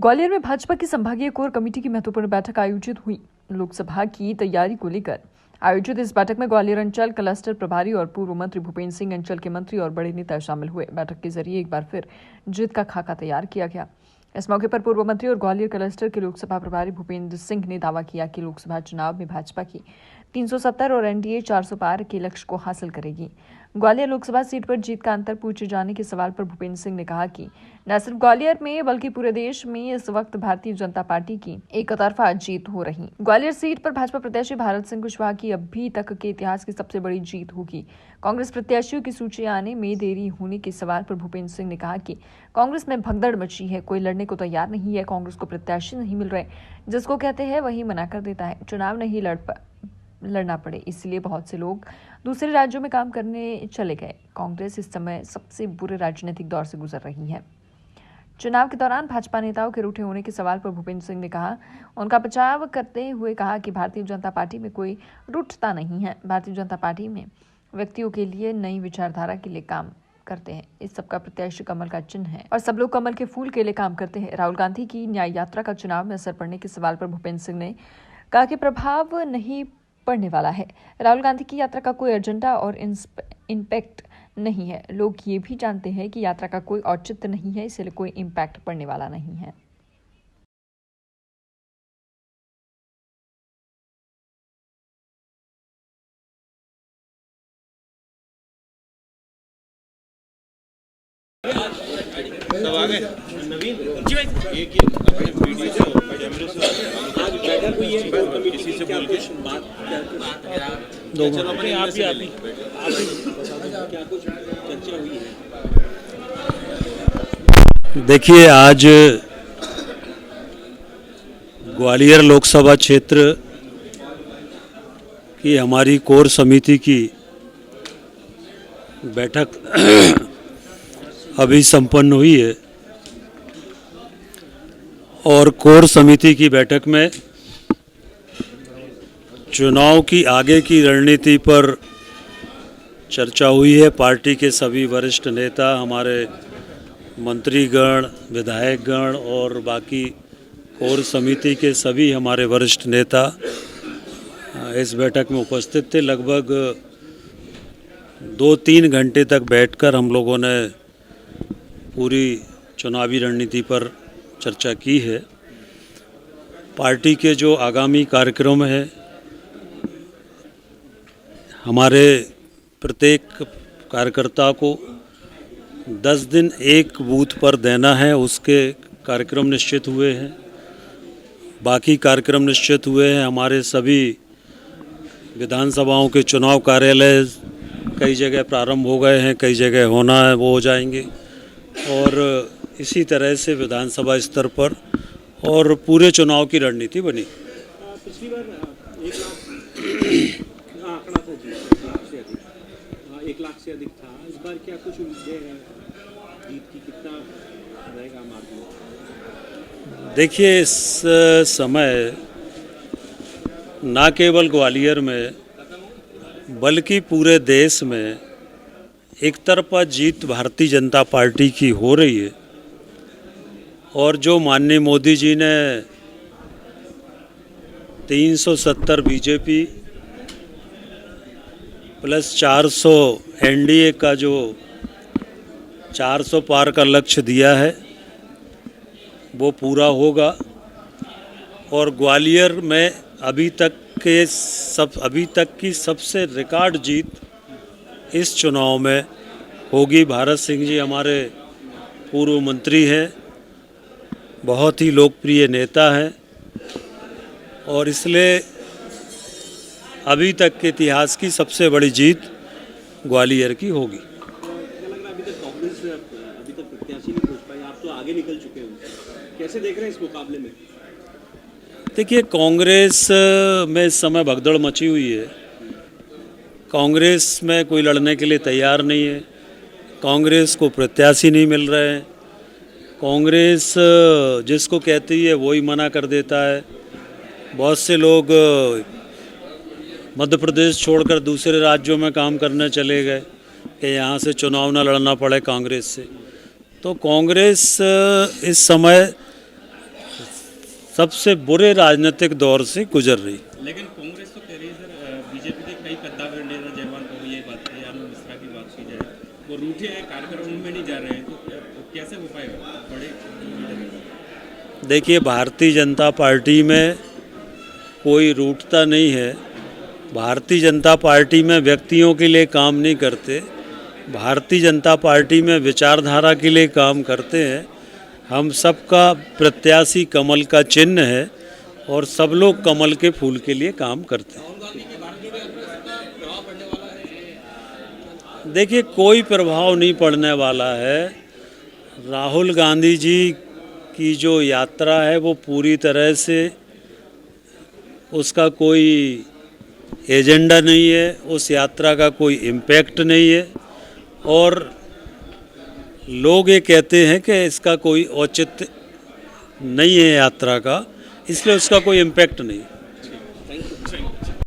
ग्वालियर में भाजपा की संभागीय कोर कमेटी की महत्वपूर्ण बैठक आयोजित हुई। लोकसभा की तैयारी को लेकर आयोजित इस बैठक में ग्वालियर अंचल क्लस्टर प्रभारी और पूर्व मंत्री भूपेंद्र सिंह, अंचल के मंत्री और बड़े नेता शामिल हुए। बैठक के जरिए एक बार फिर जीत का खाका तैयार किया गया। इस मौके पर पूर्व मंत्री और ग्वालियर क्लस्टर के लोकसभा प्रभारी भूपेंद्र सिंह ने दावा किया कि लोकसभा चुनाव में भाजपा की 370 और एनडीए 400 पार के लक्ष्य को हासिल करेगी। ग्वालियर लोकसभा सीट पर जीत का अंतर पूछे जाने के सवाल पर भूपेंद्र सिंह ने कहा कि न सिर्फ ग्वालियर में बल्कि पूरे देश में इस वक्त भारतीय जनता पार्टी की एक तरफा जीत हो रही। ग्वालियर सीट पर भाजपा प्रत्याशी भारत सिंह कुशवाहा की अभी तक के इतिहास की सबसे बड़ी जीत होगी। कांग्रेस प्रत्याशियों की सूची आने में देरी होने के सवाल पर भूपेंद्र सिंह ने कहा कि कांग्रेस में भगदड़ मची है, कोई लड़ने को तैयार नहीं है। कांग्रेस को प्रत्याशी नहीं मिल रहे, जिसको कहते हैं वही मना कर देता है। चुनाव नहीं लड़ना पड़े, इसलिए बहुत से लोग दूसरे राज्यों में काम करने चले गए। कांग्रेस इस समय सबसे बुरे राजनीतिक दौर से गुजर रही है। चुनाव के दौरान भाजपा नेताओं के रूठे होने के सवाल पर भूपेंद्र सिंह ने कहा, उनका बचाव करते हुए कहा कि भारतीय जनता पार्टी में कोई रूठता नहीं है। भारतीय जनता पार्टी में व्यक्तियों के लिए, नई विचारधारा के लिए काम करते हैं। इस सबका प्रत्याशी कमल का चिन्ह है और सब लोग कमल के फूल के लिए काम करते हैं। राहुल गांधी की न्याय यात्रा का चुनाव में असर पड़ने के सवाल पर भूपेंद्र सिंह ने कहा कि प्रभाव नहीं पड़ने वाला है। राहुल गांधी की यात्रा का कोई एजेंडा और इम्पैक्ट नहीं है। लोग ये भी जानते हैं कि यात्रा का कोई औचित्य नहीं है, इसलिए कोई इम्पैक्ट पड़ने वाला नहीं है। सब आ गए नवीन जी भाई एक अपने वीडियो से कैमरे से आज बैठक हुई है किसी से बोल के बात दो चलो अपने आप ही क्या कुछ चर्चा हुई है। देखिए, आज ग्वालियर लोकसभा क्षेत्र की हमारी कोर समिति की बैठक अभी संपन्न हुई है और कोर समिति की बैठक में चुनाव की आगे की रणनीति पर चर्चा हुई है। पार्टी के सभी वरिष्ठ नेता, हमारे मंत्रीगण, विधायकगण और बाकी कोर समिति के सभी हमारे वरिष्ठ नेता इस बैठक में उपस्थित थे। लगभग 2-3 घंटे तक बैठकर हम लोगों ने पूरी चुनावी रणनीति पर चर्चा की है। पार्टी के जो आगामी कार्यक्रम है, हमारे प्रत्येक कार्यकर्ता को 10 दिन एक बूथ पर देना है, उसके कार्यक्रम निश्चित हुए हैं। बाकी कार्यक्रम निश्चित हुए हैं। हमारे सभी विधानसभाओं के चुनाव कार्यालय कई जगह प्रारंभ हो गए हैं, कई जगह होना है, वो हो जाएंगे। और इसी तरह से विधानसभा स्तर पर और पूरे चुनाव की रणनीति बनी। पिछली बार 1 लाख आंकड़ा था जी, 1 लाख से अधिक था। इस बार क्या कुछ उम्मीदें हैं जीत की, कितना रहेगा मार्जिन? देखिए, इस समय न केवल ग्वालियर में बल्कि पूरे देश में एक तरफा जीत भारतीय जनता पार्टी की हो रही है। और जो माननीय मोदी जी ने 370 बीजेपी प्लस 400 एनडीए का जो 400 पार का लक्ष्य दिया है, वो पूरा होगा। और ग्वालियर में अभी तक की सबसे रिकॉर्ड जीत इस चुनाव में होगी। भारत सिंह जी हमारे पूर्व मंत्री हैं, बहुत ही लोकप्रिय नेता हैं और इसलिए अभी तक के इतिहास की सबसे बड़ी जीत ग्वालियर की होगी। क्या लग रहा है अभी तक कांग्रेस अभी तक प्रत्याशी नहीं खोज पाई, आप तो आगे निकल चुके हो, कैसे देख रहे हैं इस मुकाबले में? देखिए, कांग्रेस में इस समय भगदड़ मची हुई है। कांग्रेस में कोई लड़ने के लिए तैयार नहीं है। कांग्रेस को प्रत्याशी नहीं मिल रहे हैं। कांग्रेस जिसको कहती है वही मना कर देता है। बहुत से लोग मध्य प्रदेश छोड़कर दूसरे राज्यों में काम करने चले गए कि यहाँ से चुनाव न लड़ना पड़े कांग्रेस से। तो कांग्रेस इस समय सबसे बुरे राजनीतिक दौर से गुजर रही। लेकिन कांग्रेस तो कह रही है सर, बीजेपी के कई कद्दावर नेता जयवाल को ये बात है, आनंद मिश्रा की बात की जाए, वो रूठे कार्यक्रमों में नहीं जा रहे हैं, तो कैसे हो पाएगा बड़े लीडर? देखिए, भारतीय जनता पार्टी में कोई रूठता नहीं है। भारतीय जनता पार्टी में व्यक्तियों के लिए काम नहीं करते, भारतीय जनता पार्टी में विचारधारा के लिए काम करते हैं। हम सबका प्रत्याशी कमल का चिन्ह है और सब लोग कमल के फूल के लिए काम करते हैं। देखिए, कोई प्रभाव नहीं पड़ने वाला है। राहुल गांधी जी की जो यात्रा है वो पूरी तरह से उसका कोई एजेंडा नहीं है, उस यात्रा का कोई इम्पैक्ट नहीं है और लोग ये कहते हैं कि इसका कोई औचित्य नहीं है यात्रा का, इसलिए उसका कोई इम्पैक्ट नहीं।